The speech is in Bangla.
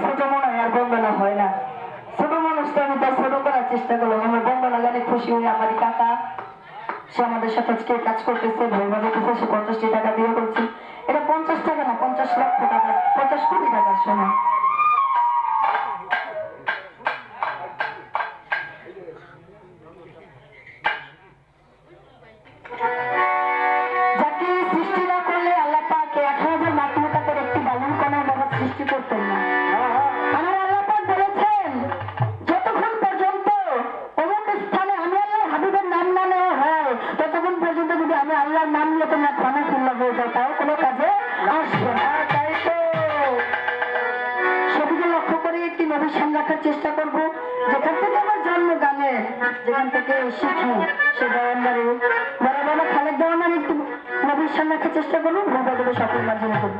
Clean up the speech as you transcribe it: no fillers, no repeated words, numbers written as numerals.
ছোট মনে হয় আর বন্দনা হয় না। ছোট মানুষটা আমি তার ছোট করার চেষ্টা করলাম। আমার বন্দনা গানে খুশি হয়ে আমার কাকা, সে আমাদের সাথে আজকে কাজ করতেছে, ভাইভাবে কিছু সে 50টি টাকা দিয়ে করছে। এটা 50 টাকা না, 50 লক্ষ টাকা, 50 কোটি টাকার সময়। যাকে সৃষ্টি না করলে আল্লাহ পাক 1000 মাতৃকাতের একটি বালুর কণার বাবা সৃষ্টি করতেন না। আমার আল্লাহ পাক বলেছেন, যতক্ষণ পর্যন্ত অমুক স্থানে আমি আল্লাহর হাবিবের নাম না নেওয়া হয়, ততক্ষণ পর্যন্ত যদি আমি আল্লাহর নাম নিয়ে তোমরা খানা খুল্লা হয়ে যাও, তাও কোনো কাজে আসবে না। তাই তো সেদিকে লক্ষ্য করে একটি নবীর সামনে রাখার চেষ্টা করব, যেখান থেকে আমার জন্ম গানে, যেখান থেকে শিখি সে দয়ানবাড়ি বড় বড় খালেক দেওয়ার একটু নবীর সামনে রাখার চেষ্টা করবো। ভূপা দেবে সকল মাঝে করবো।